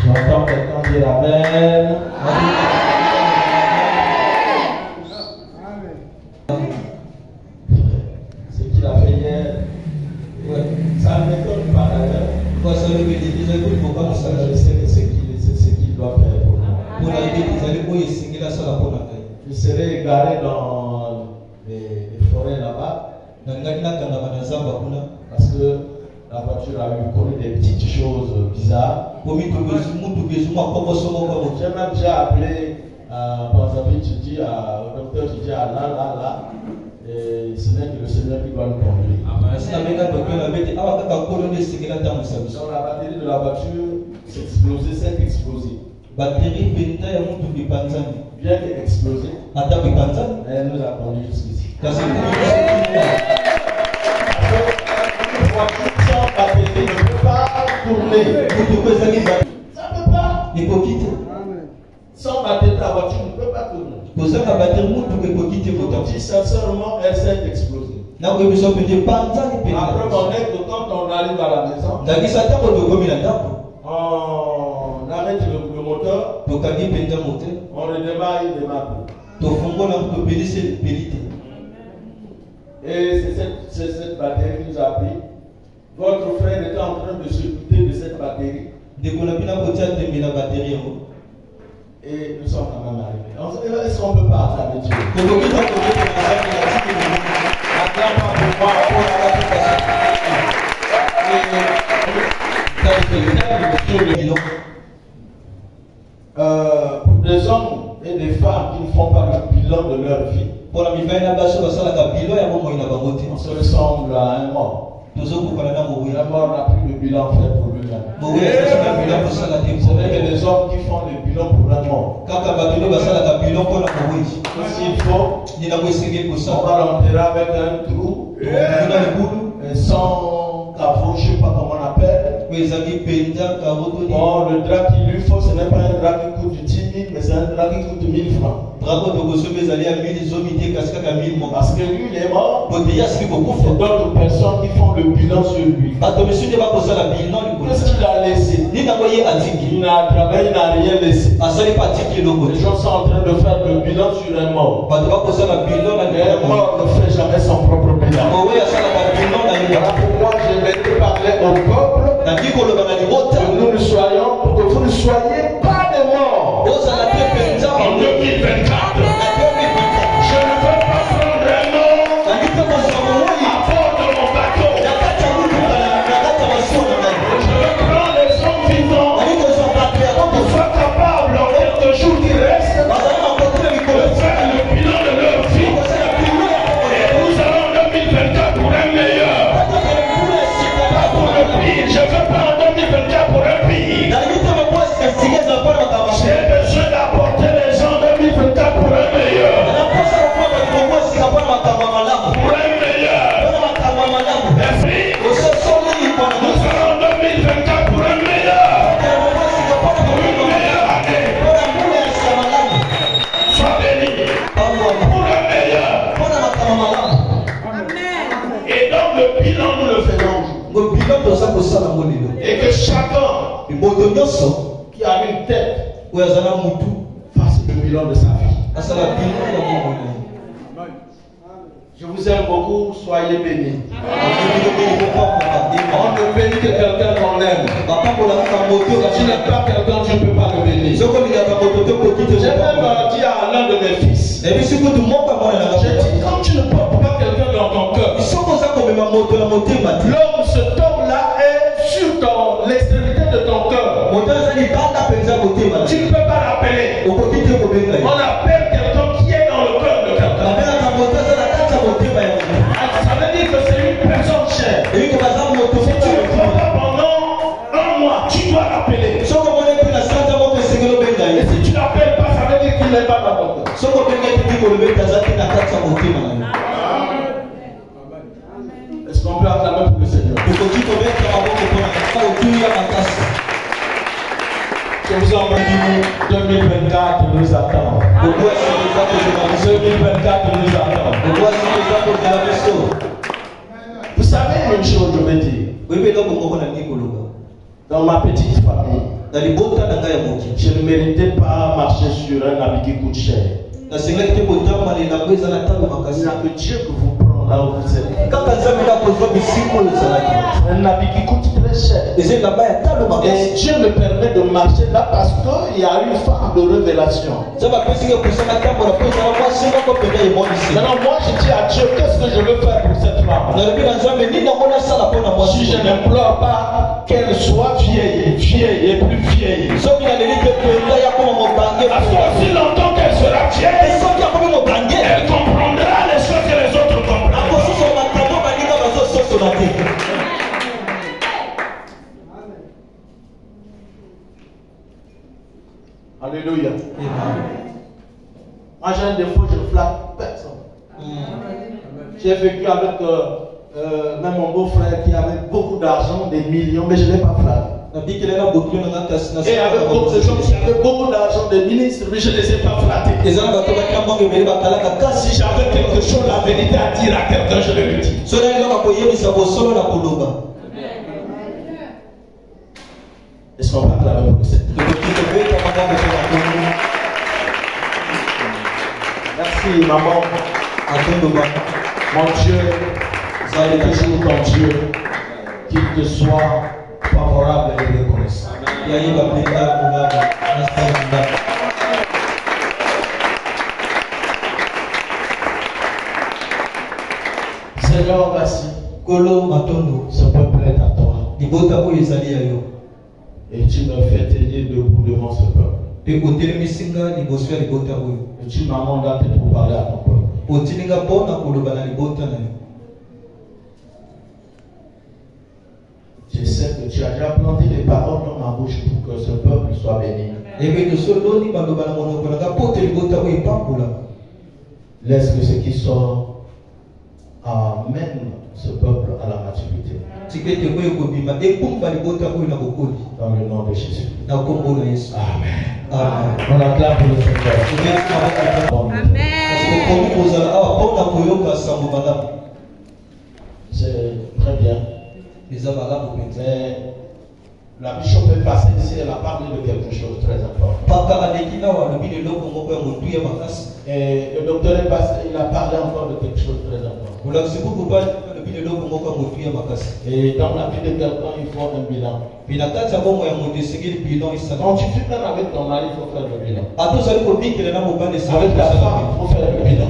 J'entends quelqu'un dire Amen. Ce qu'il a fait hier, ouais, ça ne m'étonne pas d'ailleurs. Je sais que c'est ce qu'il doit faire pour moi. Je serai égaré dans les forêts là-bas. Parce que la voiture a eu connu des petites choses bizarres. J'ai même déjà appelé par exemple, tu dis au docteur, tu dis là. Et ce n'est que le Seigneur qui doit nous conduire. Donc la batterie de la voiture s'est explosée, s'est explosée. Bien qu'explosée, elle nous a conduit jusqu'ici. Parce que une voiture sans batterie ne peut pas tourner. Ça ne peut pas. Sans batterie, la voiture ne peut pas tourner. Donc sincèrement, elle s'est explosée. Après, on est que quand on arrive à la maison, on arrête le moteur, on redémarre, il démarre. Et c'est cette batterie qui nous a pris. Votre frère était en train de se douter de cette batterie. Et nous sommes quand même arrivés. Est-ce qu'on peut pas acclamer Dieu? Pour des hommes et des femmes qui ne font pas le bilan de leur vie, on se ressemble à un mort. La mort n'a plus de bilan fait pour lui-même. C'est vrai que les hommes qui font le bilan pour la mort. S'il faut, on va l'enterrer avec un trou, sans caveau, je ne sais pas comment on appelle. Bon, le drap qu'il lui faut, ce n'est pas un drap qui coûte 10 000, mais c'est un drap qui coûte 1000 francs. Parce que lui, il est mort. C'est d'autres personnes qui font le bilan sur lui. Qu'est-ce qu'il a laissé? Il n'a travaillé, il n'a rien laissé. Les gens sont en train de faire le bilan sur un mort. Un mort ne fait jamais son propre bilan. Voilà pourquoi je vais te parler au peuple. Que nous ne soyons, pour que vous ne soyez pas des morts. En 2024. Je ne veux pas prendre un nom à bord de mon bateau. Je veux prendre les hommes vivants pour soient capables en quelques jours qui restent de faire le bilan de leur vie. Et nous allons en 2024 pour un meilleur. Pas pour le pire. Je ne veux pas en 2024 pour un pire. J'ai besoin d'apporter les gens en 2024 pour un meilleur. Pour un meilleur. Nous allons en 2024 pour un meilleur. Pour une meilleure année. Sois béni. Pour un meilleur. Et donc le bilan, nous le faisons. Et que chacun qui a une tête fasse le bilan de sa vie. Je vous aime beaucoup, soyez bénis. On ne bénit que quelqu'un qu'on aime. Si tu n'aimes pas quelqu'un, tu ne peux pas le bénir. J'ai même dit à l'un de mes fils, j'ai dit, quand tu ne portes pas quelqu'un dans ton cœur, l'homme, cet homme-là est sur l'extrémité de ton cœur. Tu ne peux pas l'appeler. On appelle quelqu'un qui est dans le cœur de quelqu'un. Ça veut dire que c'est une personne chère. Si tu ne prends pas pendant un mois, tu dois l'appeler. Et si tu ne l'appelles pas, ça veut dire qu'il n'est pas dans ton cœur. Est-ce qu'on peut acclamer pour le Seigneur? Je vous en prie, 2024 nous attend. 2024 nous attend. Vous savez une chose, je vais dire. Dans ma petite famille, je ne méritais pas marcher sur un habit qui coûte cher. Il n'y a que Dieu que vous prend là où vous êtes. Un habit qui coûte très cher. Et Dieu me permet de marcher là parce qu'il y a une forme de révélation. Maintenant, moi je dis à Dieu, qu'est-ce que je veux faire pour cette femme? Si je n'implore pas qu'elle soit vieille et plus vieille. Parce qu'aussi longtemps qu'elle sera vieille, elle comprendra les choses que les autres comprennent. Alléluia. Moi j'ai un défaut, je ne flatte personne. J'ai vécu avec même mon beau-frère qui avait beaucoup d'argent, des millions, mais je ne l'ai pas flatté. Et avec d'autres gens qui avaient beaucoup d'argent, des ministres, mais je ne les ai pas flattés. Si j'avais quelque chose, la vérité à dire à quelqu'un, je le lui dis. Est-ce qu'on va acclamer pour cette? Merci maman. Mon Dieu, ça est toujours ton Dieu, qu'il te soit favorable et reconnaissant. Seigneur, merci. Ce peuple est à toi. Et tu me fais tenir debout devant ce peuple. Et tu m'as mandaté pour parler à ton peuple. Je sais que tu as déjà planté des paroles dans ma bouche pour que ce peuple soit béni. Laisse que ce qui sort amène ce peuple à la maturité. Dans le nom de Jésus. Amen. Amen. On acclame pour le Seigneur. C'est très bien. Mais la bishop est passée ici, elle a parlé de quelque chose de très important. Et le docteur est passé, il a parlé encore de quelque chose de très important. Et dans la vie de quelqu'un, il faut un bilan. Quand tu fais même avec ton mari, il faut faire le bilan. Avec ta femme, il faut faire le bilan.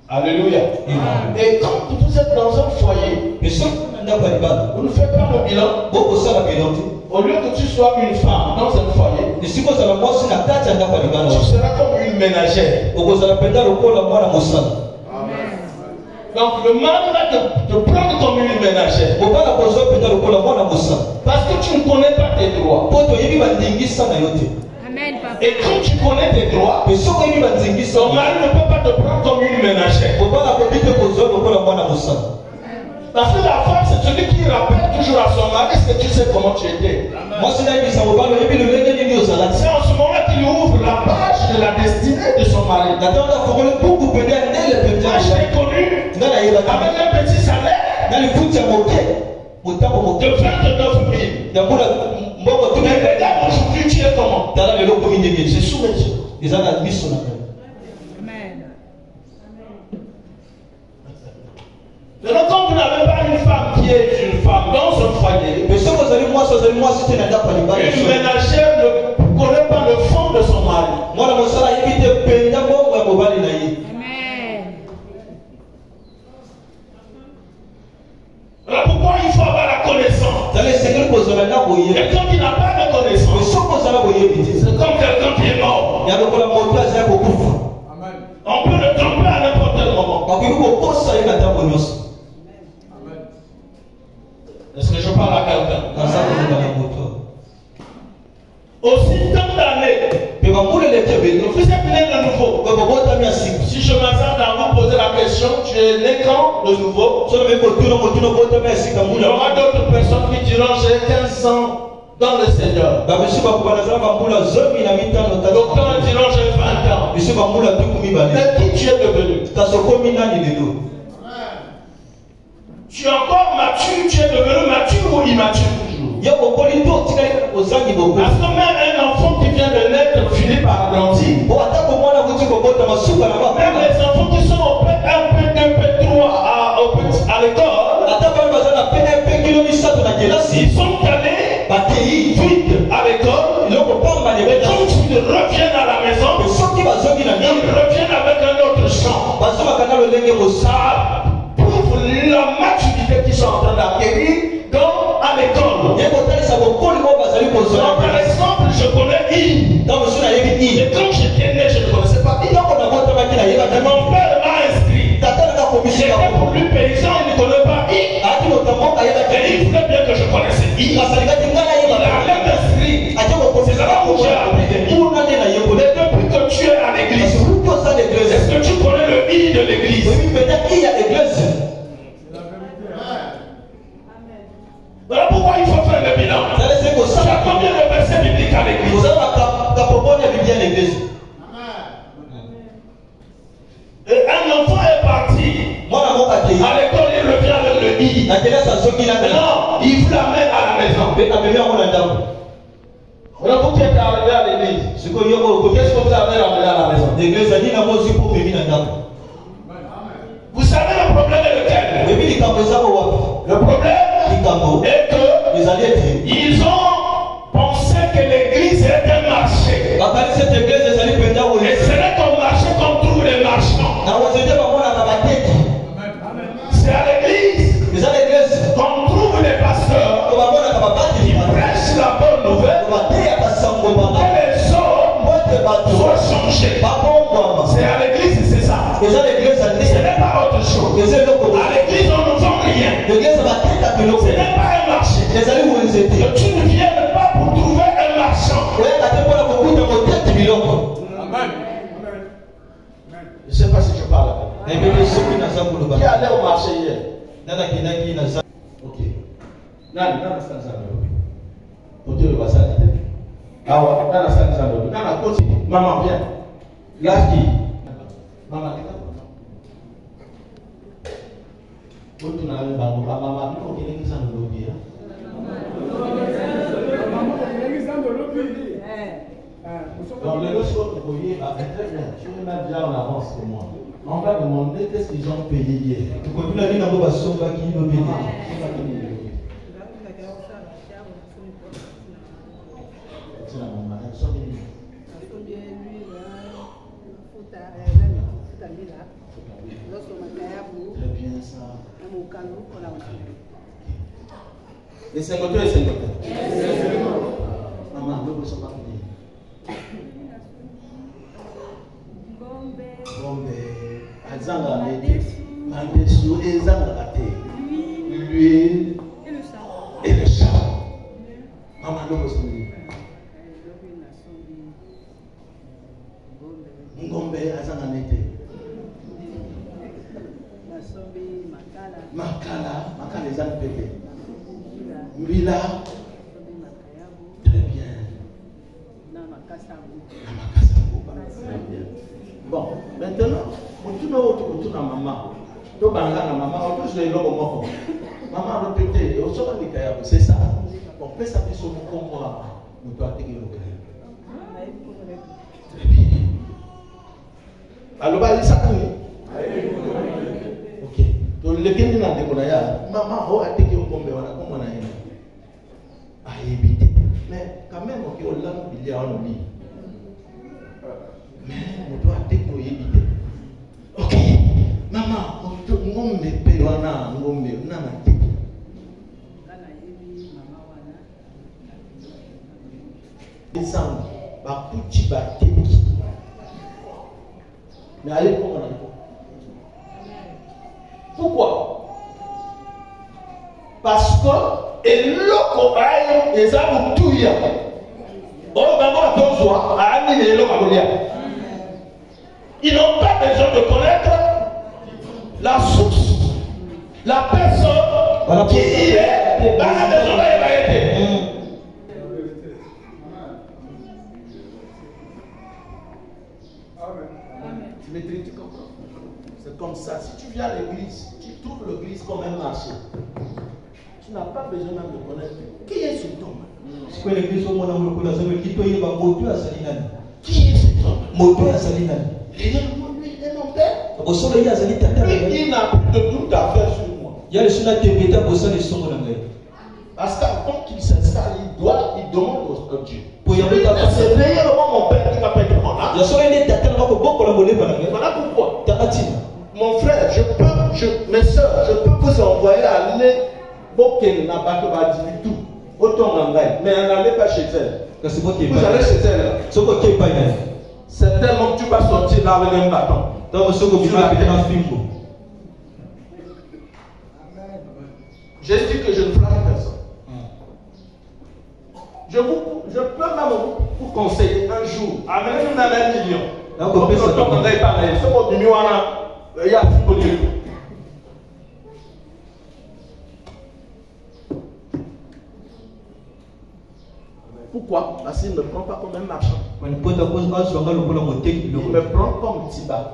Alléluia. Et quand vous êtes dans un foyer, vous ne faites pas le bilan. Au lieu que tu sois une femme dans un foyer, tu seras comme une ménagère. Donc le mari va te prendre comme une ménagère. Parce que tu ne connais pas tes droits. Et quand tu connais tes droits, ton mari ne peut pas te prendre comme une ménagère. Parce que la femme, c'est celui qui rappelle toujours à son mari que tu sais comment tu étais. C'est en ce moment qu'il ouvre la page de la destinée de son mari. Moi, je l'ai connu avec un petit salaire de 29 000. Mais regarde aujourd'hui, tu es comment? C'est sous mes yeux. Maintenant, quand vous n'avez pas une femme qui est une femme dans un foyer, une ménagère ne connaît pas le fond de son mari. Alors pourquoi il faut avoir la connaissance? Et quand il n'a pas de connaissance, c'est comme quelqu'un qui est mort. On peut le tromper à n'importe quel moment. Est-ce que je parle à quelqu'un? Aussi tant d'années, vous êtes né de nouveau. Si je m'attends à vous poser la question, tu es né quand de nouveau? Il y aura d'autres personnes qui diront j'ai 15 ans dans le Seigneur. D'autres diront j'ai 20 ans. Mais qui tu es devenu? Tu es encore mature, tu es devenu mature ou immature toujours? Parce que même un enfant qui vient de naître finit par grandir. Même les enfants qui sont au P1, P2, P3 à l'école, ils sont allés vite à l'école. Et quand ils reviennent à la maison, ils reviennent avec un autre chant. Ça prouve la maturité qu'ils sont en train d'acquérir à l'école. Par exemple, je connais I. Et quand j'étais né, je ne connaissais pas I. Mon père m'a inscrit. J'étais pour lui paysan, il ne connaît pas I. Et il voulait bien que je connaisse I. Il a même inscrit. C'est là où j'ai appris. Et depuis que tu es à l'église, est-ce que tu connais le I de l'église? Voilà pourquoi il faut faire le bilan. Tu as combien de versets bibliques à l'église? Et un enfant est parti. À l'école, il revient avec le I. Non, il vous l'amène à la maison. Alors vous qui êtes arrivé à l'église, qu'est-ce que vous avez ramené à la maison? Vous savez le problème est lequel? Le problème est que ils ont pensé que l'église est un marché. Et ce n'est qu'un marché qu'on trouve les marchands. C'est à l'église qu'on trouve les pasteurs qui prêchent la bonne nouvelle que les hommes soient changés. C'est à l'église, c'est ça. Ce n'est pas autre chose. À l'église, on ne vend rien. Ce n'est pas un marché. Que tu ne viennes pas pour trouver un marchand. Je ne sais pas si je parle. Qui allait au marché hier? Ok. Maman, viens. Là qui? Maman, donc les autres, vous voyez, très bien, tu es même déjà en avance que moi. On va demander qu'est-ce qu'ils ont payé hier. Très bien ça. Et 51 et 51. Maman, ne vous pas venir. Gombe, Azanga Mede, Mandesu et Zangate, l'huile et le char. Maman, ne vous pas venir. Gombe, Azanga Mede. Makala les Anpété. Mbila. Très bien. Bon, maintenant, on tourne autour de maman. To banga na maman, on peut jouer l'homme mort. Maman répété, on sort les cailloux, c'est ça. On peut s'appeler sur mon combat. On peut attaquer le caillou. Très bien. Alors, bah, il s'appelle. Ok. Donc, le gars n'a pas maman, on a attaqué le combat, on a comment on a aimé. À éviter. Mais quand même, on l'a il y a un lit. Mais on doit attaquer le éviter. Ok. Maman, on me paye, on a descendre, bakuti bateki. Mais allez pour mon avis. Pourquoi? Parce que et l'oko ayo ezabu tuya. Oh bango atozwa ani lelo kabolia. Ils n'ont pas besoin de connaître la source, la personne qui y est. Dans la maison là, il va être. Tu m'écris, tu comprends? C'est comme ça. Si tu viens à l'église, tu trouves l'église comme un marché. Tu n'as pas besoin même de connaître qui est cet homme. Qui est cet homme? Il est mon père. Lui, il n'a plus de doute à faire sur moi. Parce qu'avant qu'il s'installe, il demande au Dieu. C'est réellement mon père qui m'a payé mon âme. Voilà pourquoi. Mon frère, mes soeurs, je peux vous envoyer à aller Boken n'a pas tout. Autant mais n'allez pas chez elle. Vous allez chez elle. C'est tellement que tu vas sortir là avec un bâton. J'ai dit que je ne flatte personne. Je peux même vous conseiller un jour, avec même 1 million. Pourquoi? Parce qu'il ne me prend pas comme un marchand. Il me prend comme Tiba.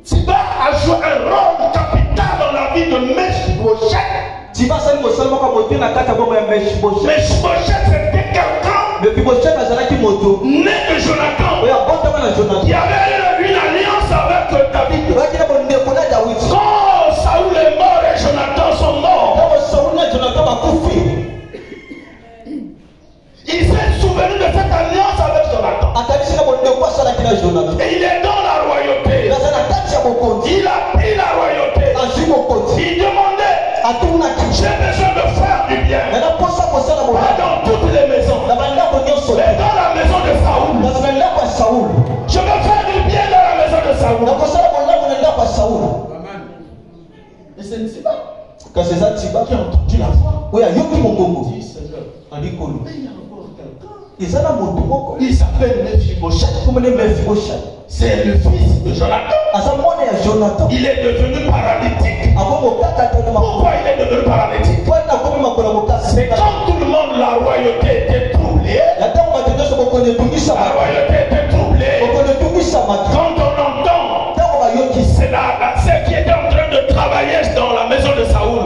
Tiba a joué un rôle capital dans la vie de Meshiboshet. Meshiboshet, c'était quelqu'un né de Jonathan qui avait une alliance avec David. Quand Saoul est mort et Jonathan sont morts, il s'est souvenu de cette alliance avec Jonathan. Et il est dans la royauté. Il a pris la royauté. Il demandait, j'ai besoin de faire du bien. Pas dans toutes les maisons, mais dans la maison de Saoul. Je veux faire du bien dans la maison de Saoul. Et c'est Tiba qui a entendu la voix. Dit Seigneur, mais il y a encore quelqu'un. Il s'appelle Mephibosheth. C'est le fils de Jonathan. Il est devenu paralytique. Pourquoi il est devenu paralytique? C'est quand tout le monde, la royauté était troublée. La royauté était troublée. Quand on entend, c'est qui était en train de travailler dans la maison de Saoul. En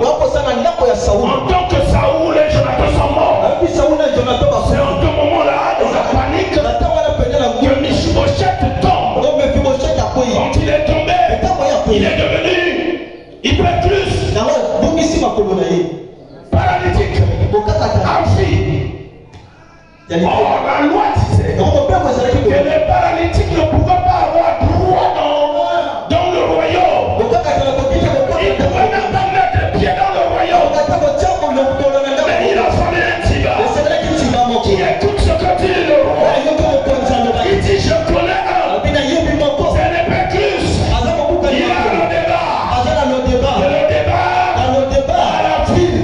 tant que Saoul et Jonathan sont morts, c'est en ce moment-là, dans la panique, que Mephibosheth tombe. Quand il est tombé, il est devenu hyperclus, paralytique, amphie. Or, la loi disait que les paralytiques ne pouvaient pas avoir droit dans le royaume. Ils ne pouvaient même pas mettre pied dans le royaume. Mais il a fallu un Tiba qui écoute ce que dit le roi. Il dit, je connais un. C'est l'Épéclus. Il a le débat. Le débat à la ville.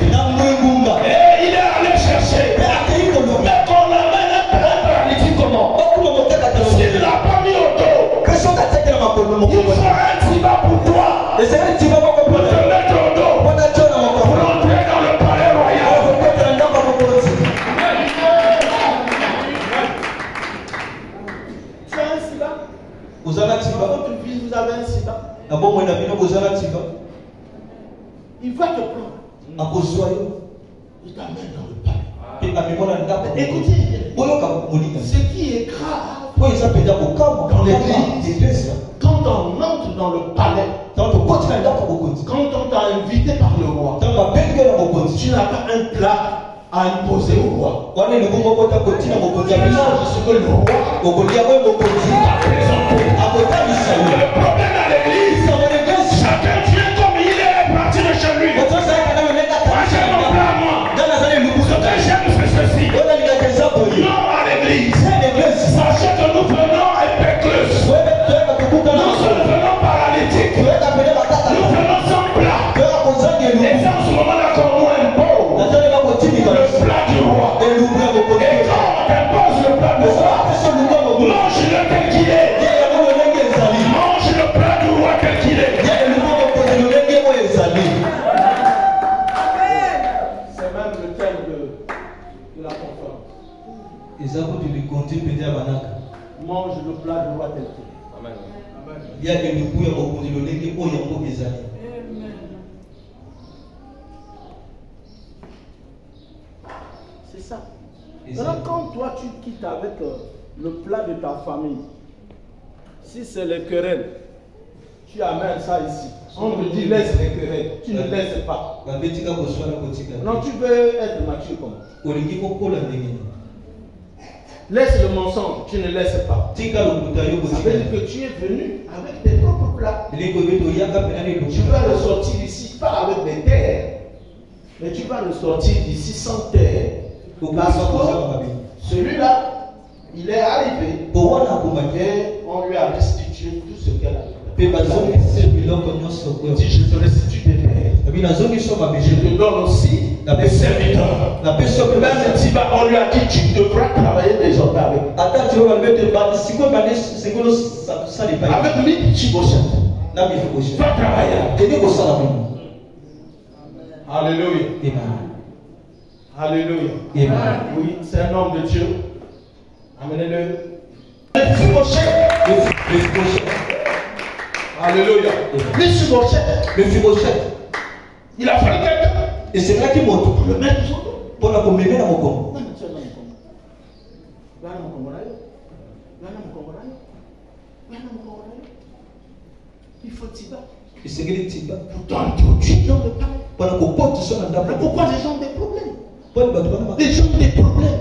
Et il est allé chercher. Mais qu'on l'amène un paralytique comment? S'il ne l'a pas mis au dos, il fera un Tiba pour toi. Pour te mettre au dos. Pour entrer dans le palais royal. Tu as un Tiba? Dans votre vie, vous avez un Tiba. Il va te prendre. Il t'amène dans le palais. Écoutez, ce qui est grave dans l'église, quand on entre dans le palais, quand on t'a invité par le roi, tu n'as pas un plat à imposer au roi. Tu mélanges ce que le roi t'a présenté. Le problème à l'église, chacun vient comme il est parti de chez lui. Moi j'ai mon plat à moi. Ce que j'aime c'est ceci. Non à l'église. Sachez que nous venons Épéclus. Nous venons paralytiques. Nous venons sans plat. Et c'est en ce moment-là qu'on nous impose le plat du roi. Et quand on t'impose le plat du roi, mange-le tel qu'il est. Mange le plat du roi tel qu'il est. C'est même le thème de la conférence. mange le plat du roi tel quel. Amen. C'est ça. Alors quand toi tu quittes avec le plat de ta famille, si c'est les querelles, tu amènes ça ici. On te dit laisse les querelles, tu ne laisses pas. Non, tu veux être mature comme ça. Laisse le mensonge, tu ne laisses pas. Ça veut dire que tu es venu avec tes propres plats. Tu vas ressortir d'ici pas avec des terres, mais tu vas ressortir d'ici sans terre. Parce que celui-là, il est arrivé et on lui a restitué tout ce qu'elle a fait. Je te restitue tes terres. Je te donne aussi des serviteurs. Même Tiba, on lui a dit tu devras travailler des autres avec. Avec lui, tu bosses. Va travailler. Alléluia. Alléluia. Oui, c'est un homme de Dieu. Amenez-le. Alléluia. Le Mephibosheth. Il a fallu quelqu'un. Et c'est là qu'il monte. Pour le mettre sur toi. Pour la commémorer à mon corps. Il faut Tiba. Et c'est que les Tiba. Pourtant, tu dans le palais. Pendant qu'on porte sur la dame. Pourquoi les gens ont des problèmes? Les gens ont des problèmes.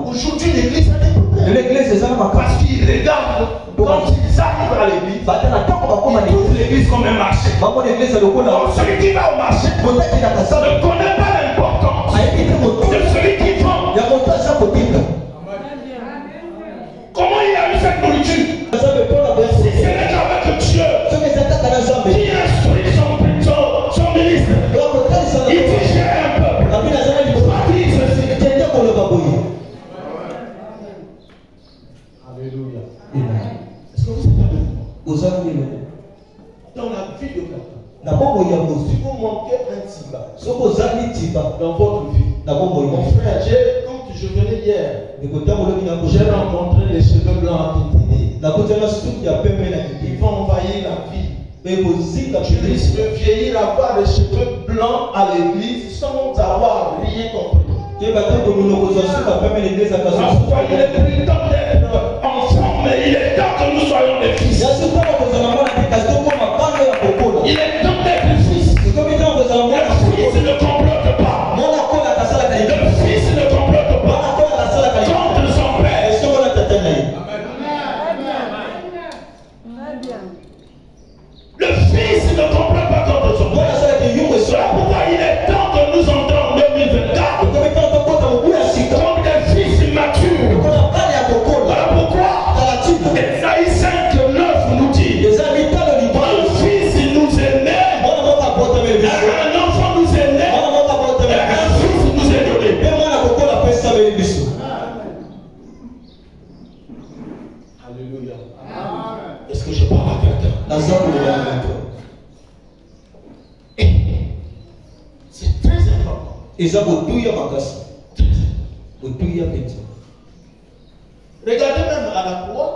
Aujourd'hui, l'église a des problèmes. L'église est un parce qu'ils regardent quand ils arrivent à l'église. Ils trouvent l'église comme un marché. Donc, celui qui va au marché ne connaît pas l'importance de celui qui vend. Comment il a eu cette nourriture? Si ce n'est qu'avec Dieu qui instruit son ministre, il dit j'ai un peuple. Alléluia. Est-ce que vous êtes avec moi? Dans la vie de quelqu'un, si vous manquez un Tiba dans votre vie, mon frère, quand je venais hier, j'ai rencontré les cheveux blancs à Tintini. Ils vont envahir la vie. Tu risques de vieillir, avoir les cheveux blancs à l'église sans avoir rien compris. Parfois, il est plus temps d'être enfant, mais il est temps que nous soyons des fils. Il est temps d'être fils. Le fils ne complote pas. Le fils ne complote pas contre son père. Le fils ne complote pas contre son père. Voilà pourquoi il est temps que nous entrons en 2024 comme des fils immatures. Voilà pourquoi Esaïe 5:9 nous dit un fils nous est né, un enfant nous est né, et un fils nous est donné. Alléluia. Est-ce que je parle à quelqu'un? C'est très important. Regardez même à la croix.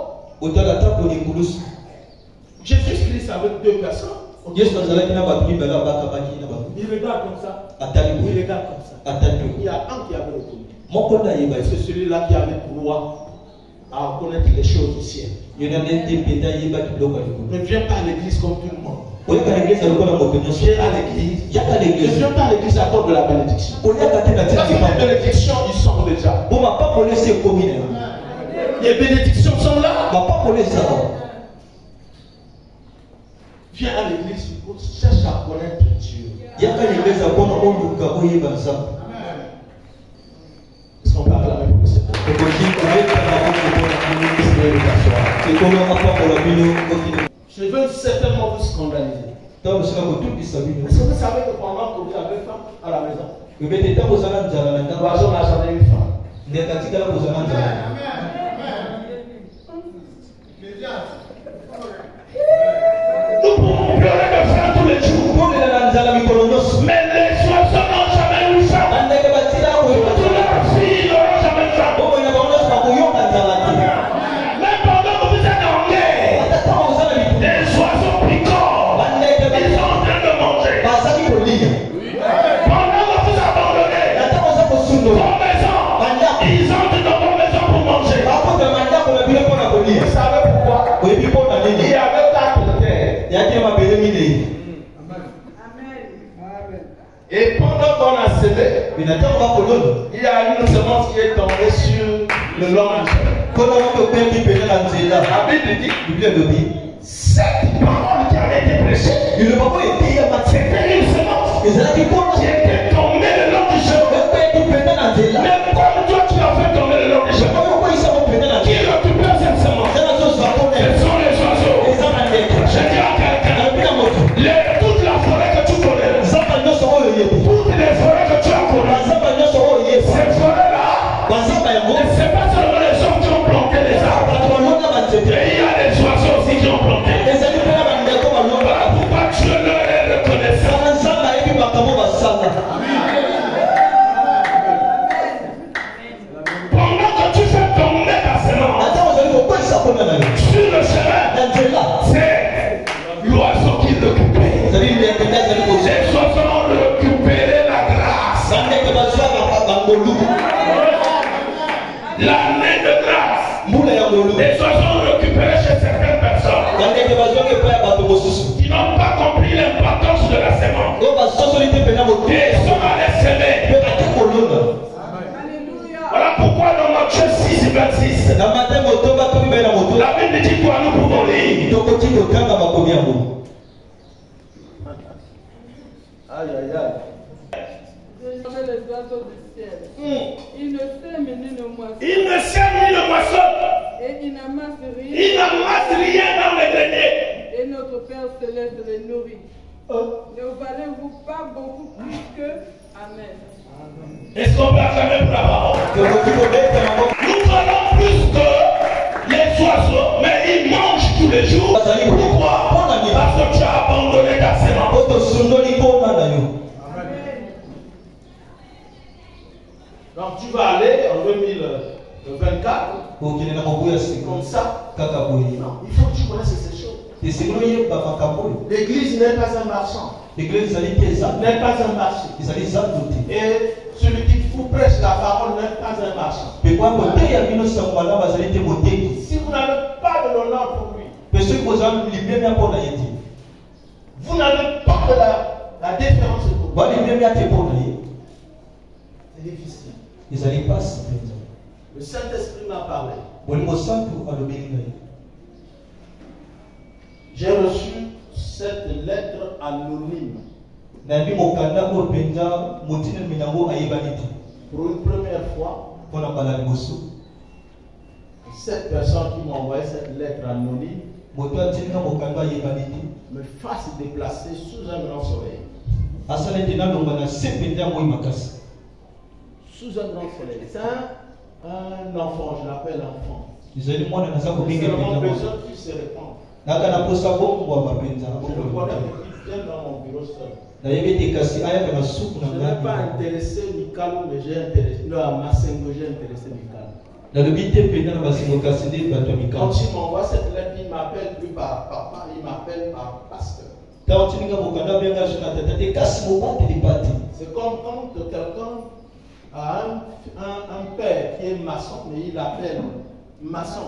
Jésus-Christ avec deux personnes. Il regarde comme ça. Il regarde comme ça. Il y a un qui avait le premier. C'est celui-là qui avait droit à connaître les choses du ciel. Ne viens pas à l'église comme tout le monde. Viens à l'église. Ne viens pas à l'église à cause de la bénédiction. Les bénédictions, ils sont déjà. Les bénédictions sont là. Viens à l'église, cherche à connaître Dieu. Est-ce qu'on peut acclamer pour cette Je veux certainement vous scandaliser. Est-ce que vous savez que pendant que vous avez faim à la maison, l'oiseau n'a jamais eu faim. Nous pouvons pleurer de faim tous les jours. Mais les oiseaux n'ont jamais eu faim. Toutes leurs filles n'auront jamais faim. semé, il y a une semence qui est tombée sur le long du chemin. La Bible dit, cette parole qui avait été prêchée, c'était une semence qui était tombée le long du chemin. Mais comme toi tu as fait tomber le long du chemin, qui récupère cette semence? Ce sont les oiseaux. Je dis à quelqu'un, toute la forêt que tu connais, toutes les forêts que tu as connues, ces forêts-là, c'est pas seulement les hommes qui ont planté les arbres. Et il y a des oiseaux aussi qui ont planté. Voilà pourquoi Dieu leur est reconnaissant. Pendant que tu fais tomber ta semence sur le chemin, c'est l'oiseau qui l'occupait. Les oiseaux ont récupéré la grâce. L'année de grâce. Les oiseaux ont récupéré chez certaines personnes qui n'ont pas compris l'importance de la semence. Et ils sont allés semer. Voilà pourquoi dans Matthieu 6, 26, la Bible dit quoi? Nous pouvons lire. Aïe, aïe, aïe. Les oiseaux du ciel. Il ne sème ni ne moissonne. Il ne sème ni ne moissonne. Et il n'amasse rien. Il n'amasse rien dans les greniers. Et notre Père Céleste les nourrit. Ne valez-vous pas beaucoup plus que Amen. Est-ce qu'on peut acclamer pour la parole? Nous valons plus que les oiseaux, mais ils mangent tous les jours. Pourquoi? Parce que tu as abandonné ta semence. Donc tu vas aller en 2024 comme ça. Non, il faut que tu connaisses ces choses. L'église n'est pas un marchand. L'église n'est pas un marché. Et celui qui vous prêche la parole n'est pas un marchand. Si vous n'avez pas de l'honneur pour lui, vous n'avez pas de la déférence pour lui, c'est difficile. Le Saint-Esprit m'a parlé. J'ai reçu cette lettre anonyme pour une première fois. Cette personne qui m'a envoyé cette lettre anonyme me fasse déplacer sous un grand soleil. Sous un grand soleil. C'est un enfant, je l'appelle enfant. C'est vraiment besoin qu'il se répand. Je le connais parce qu'il vient dans mon bureau seul. Je n'ai pas intéressé Mikalo, mais j'ai intéressé. Non, à Massengo, j'ai intéressé Mikalo. Quand il m'envoie cette lettre, il m'appelle plus par papa, il m'appelle par pasteur. C'est comme quand quelqu'un a un père qui est maçon, mais il l'appelle maçon.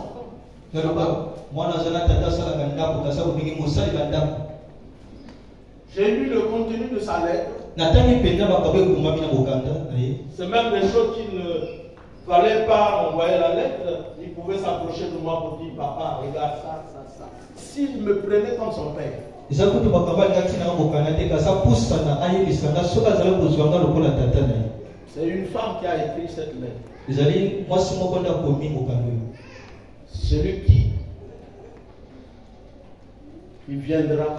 J'ai lu le contenu de sa lettre. C'est même des choses qu'il ne fallait pas m'envoyer la lettre. Il pouvait s'approcher de moi pour dire papa, regarde ça, ça, ça. S'il me prenait comme son père. C'est une femme qui a écrit cette lettre. Celui qui viendra,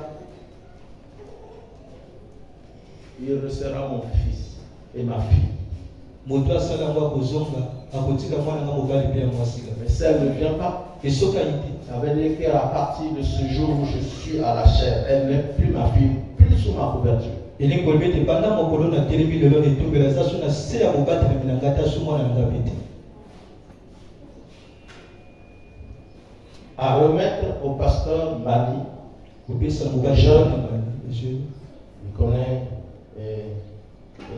il sera mon fils et ma fille. Mais si elle ne vient pas, ça veut dire qu'à partir de ce jour où je suis à la chair, elle n'est plus ma fille, plus sous ma couverture. À remettre au pasteur Bali, jeune, il connaît,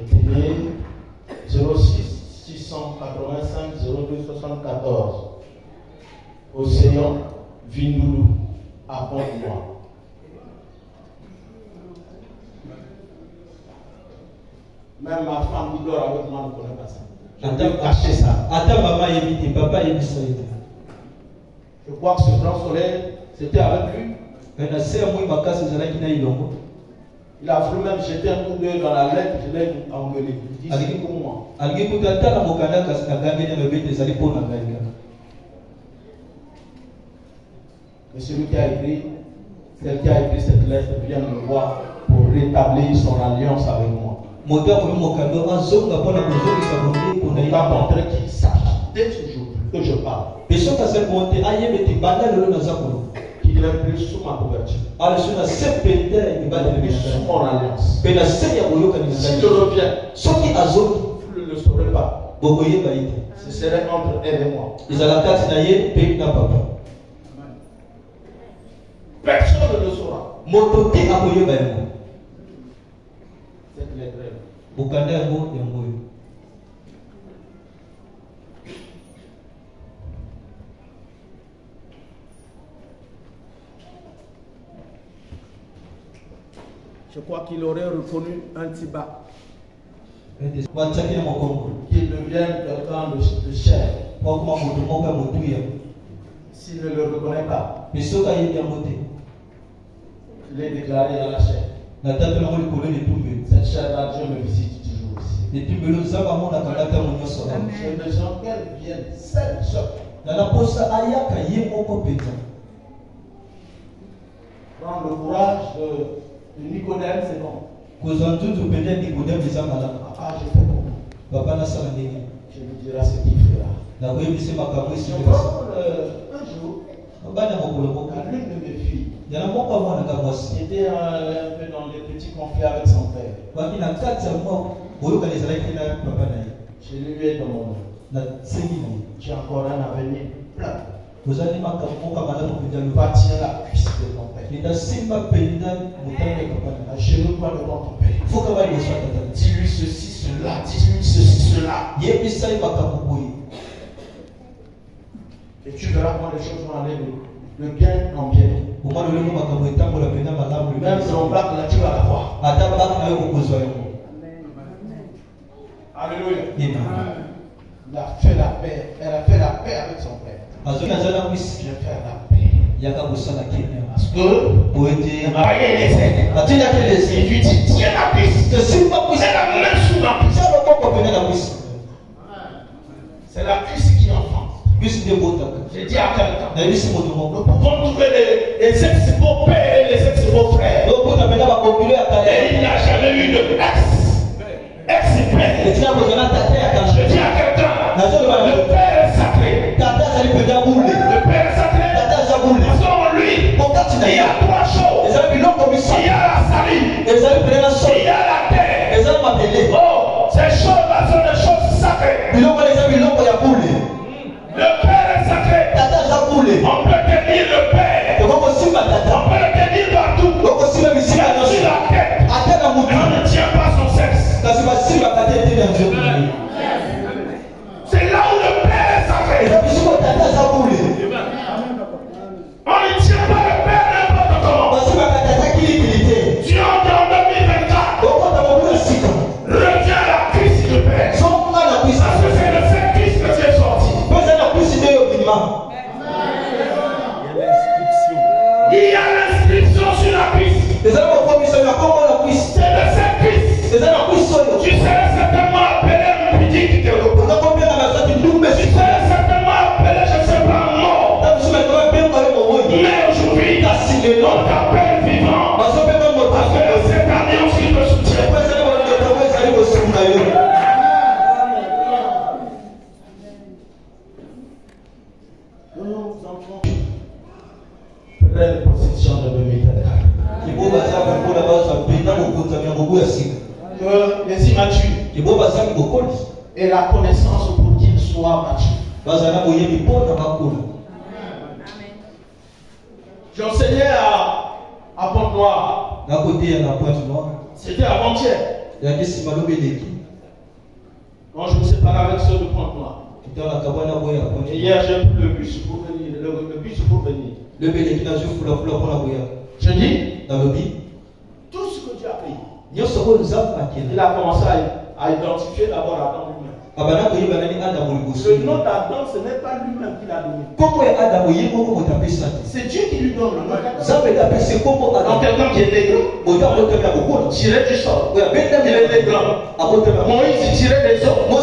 écrivez 06 685 02 74, Océan Vindoulou, apporte-moi. Même ma femme caché ça. Je crois que ce grand soleil, c'était avec lui. Il a voulu même jeter un coup d'œil dans la lettre, je l'ai engueulé. Il dit, c'est pour moi. Mais celui qui a écrit, celle qui a écrit cette lettre vient me voir pour rétablir son alliance avec moi. Il va montrer qu'il sache dès ce jour que je parle. Qu'il est plus sous ma couverture. Il est plus sous mon alliance. S'il revient, vous ne le saurez pas. Ce serait entre elle et moi. Personne ne le saura. Cette lettre. Je crois qu'il aurait reconnu un Tiba. Qu'il devienne quelqu'un de chair. S'il ne le reconnaît pas, je l'ai déclaré dans la chair. Cette chair-là, Dieu me visite toujours aussi. J'ai besoin qu'elle vienne seule. Prends le courage de Nicodème, c'est bon. Ah, je fais bon. Je lui dirai ce qu'il fera. Un jour, la l'une de mes filles était un peu dans des petits conflits avec son père. Je lui ai demandé, tu as encore un avenir plein. Va tirer la cuisse de ton père. Agenouille-toi devant ton père. Dis-lui ceci, cela. Dis-lui ceci, cela. Et tu verras comment les choses vont aller de gain en bien. Même son bac là, tu vas l'avoir. Alléluia. Il a fait la paix. Elle a fait la paix avec son père. Je vais faire la paix. Parce que il lui dit, tiens la cuisse. C'est la main sous la cuisse. C'est la cuisse qui enfante. J'ai dit à quelqu'un, nous pouvons trouver les ex-beaux-pères et les ex-beaux-frères. Et il n'a jamais eu de ex-père. Je dis à quelqu'un, le père est sacré. Le père est sacré. Parce qu'en lui, il y a trois choses. Il y a la salive. Il y a la terre. Oh, ces choses-là sont des choses sacrées. Le père est sacré. On peut tenir le père. On peut le tenir partout. Sur la tête. Mais on ne tient pas son sexe. C'est là où le père est sacré. On ne tient pas le père n'importe comment. Tu entres en 2024. Reviens à la cuisse du père. Parce que c'est de cette cuisse que tu es sorti. Il y a l'inscription sur la cuisse. C'est de cette cuisse. Tu serais certainement appelé un pudique. Tu serais certainement appelé, je ne sais pas, mort. Mais aujourd'hui, on t'appelle vivant. Parce que cette alliance qui te soutient. Nous enfants prennent possession de 2024. Que les immatures et la connaissance pour qu'ils soient matures. J'enseignais à Pointe-Noire. C'était avant-hier. Quand je me séparais avec ceux de Pointe-Noire. Et hier, j'ai pris le bus pour venir. Le bus pour venir. Je dis, tout ce que Dieu a pris. Il a commencé à identifier d'abord Adam lui-même. Le nom d'Adam, ce n'est pas lui-même qui l'a donné. C'est Dieu qui lui donne le nom d'Adam. Donc quelqu'un qui est négro, tiré du sol. Il est négro. Moïse, il tirait des eaux. On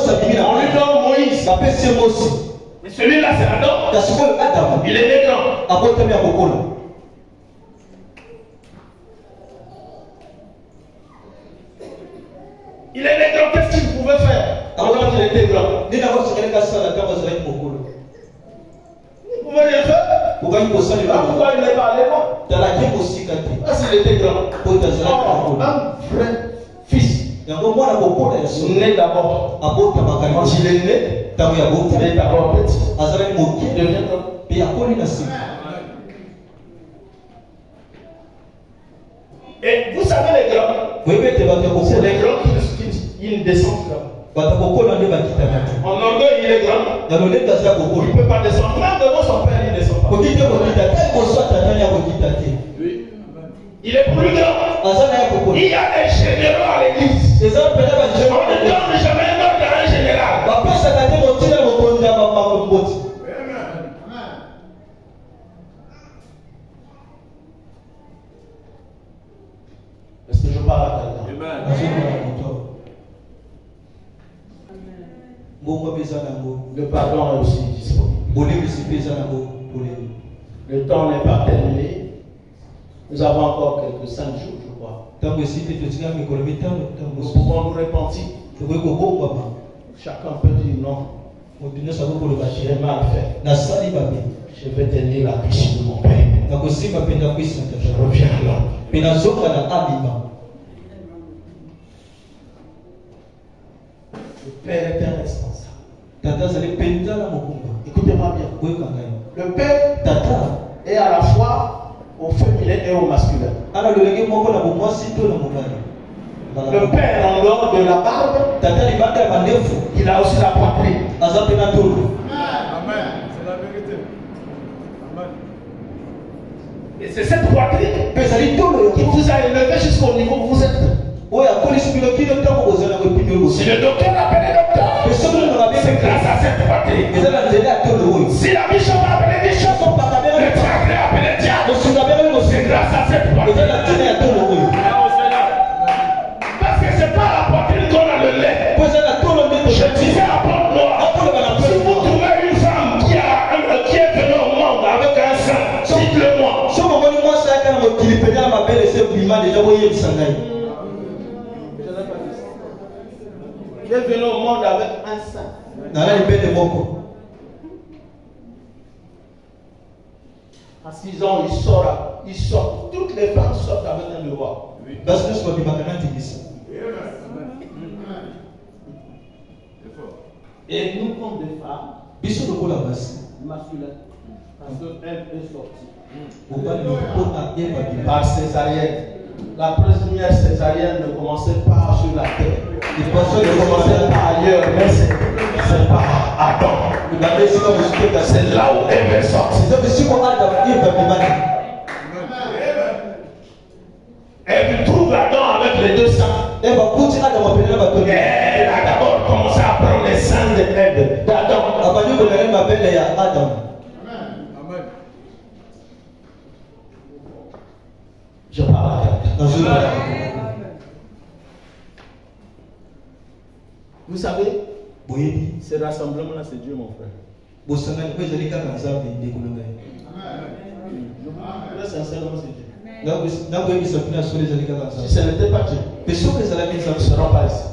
lui donne Moïse. Mais celui-là, c'est Adam. Il est négro. Il est négro, qu'est-ce qu'il pouvait faire? Avant qu'il était grand. Il pouvait rien faire. Pourquoi il n'est pas allé loin? Parce qu'il était grand. Un vrai fils. Né d'abord. Quand il est né, il est d'abord petit. Il devient grand. Et vous savez les grands, c'est les grands qui descendent là. En orgueil, il est grand. Il ne peut pas descendre. Même devant son père, il ne descend pas. Il est plus grand. Il y a des généraux à l'église. On ne donne jamais un ordre à un général. Est-ce que je parle à quelqu'un? Le pardon est aussi disponible. Le temps n'est pas terminé. Nous avons encore quelques 5 jours, je crois. Nous pouvons nous repentir. Chacun peut dire non. J'ai mal fait. Je vais tenir la cuisse de mon père. Je reviens à l'ordre. Le père est un responsable. Écoutez-moi bien. Le père est à la fois au féminin et au masculin. Le père, en dehors de la barbe, il a aussi la poitrine. Amen. C'est la vérité. Amen. Et c'est cette poitrine qui vous a élevé jusqu'au niveau où vous êtes. Si le docteur appelle docteur, c'est grâce à cette poitrine. Si la bishop appelle bishop, le diable appelle diable, c'est grâce à cette poitrine. Parce que c'est pas la poitrine qu'on a le lait. Je disais à Paul-Noir, si vous trouvez une femme qui est venue au monde avec un sein, dites-le-moi. Qui est venu au monde avec un sein. Parce qu'ils sortent. Toutes les femmes sortent avec un devoir. Et nous, comme des femmes, masculines, parce qu'elle est sortie. Par césarienne. La première césarienne ne commençait pas sur la terre. Ne commençait pas ailleurs, mais c'est pas Adam. C'est là où elle est sortie. Elle trouve Adam avec les deux seins. Elle a d'abord commencé à prendre les seins d'Adam. Je parle à quelqu'un. Vous savez, ce rassemblement-là, c'est Dieu, mon frère. Très sincèrement, c'est Dieu. Si ce n'était pas Dieu, nous ne serons pas ici.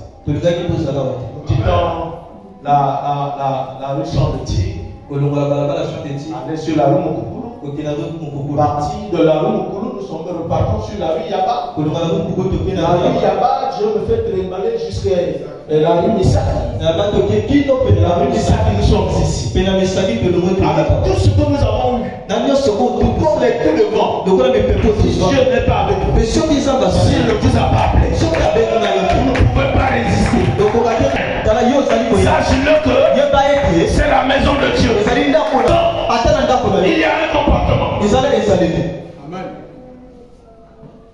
Quittant la rue Champ-de-Tir, aller sur la rue Mokoukoulou, parti de la rue Mokoukoulou, nous sommes repartis sur la rue Yaba. La rue Yaba, Dieu me fait trimballer jusqu'à la rue Misaki. La rue Misaki, nous sommes ici. Avec tout ce que nous avons eu, comme les coups de vent, Dieu n'est pas avec nous. S'il ne vous a pas appelé, vous ne pouvez pas résister. Sachez-le que c'est la maison de Dieu. Il y a un comportement. Amen.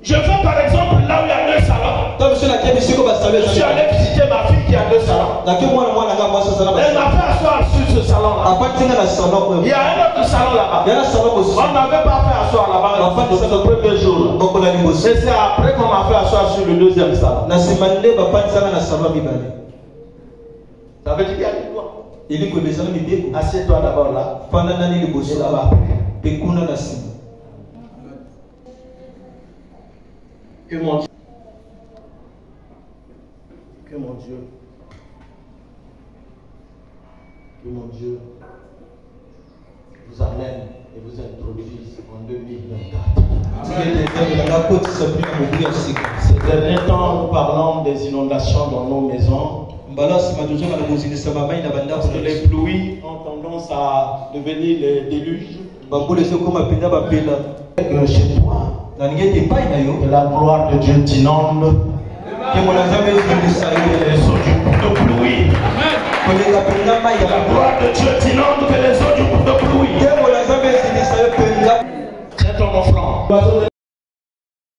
Je veux par exemple là où il y a deux salons. suis allé visiter ma fille qui a 2 salons. Elle m'a fait asseoir sur ce salon-là. Il y a un autre salon là-bas. On n'avait pas fait asseoir là-bas. C'est le premier jour. Et c'est après qu'on m'a fait asseoir sur le 2e salon. Ça veut dire qu'il y a du droit. Assieds-toi d'abord là. Et là-bas. Que mon Dieu. Que mon Dieu. Que mon Dieu vous amène et vous introduise en 2024. Ces derniers temps, nous parlons des inondations dans nos maisons. Les pluies ont tendance à devenir les déluges. Que chez toi, que la gloire de Dieu t'inonde. Que les eaux de pluie. Que la gloire de Dieu t'inonde, que les eaux de pluie. Tiens ton offrande.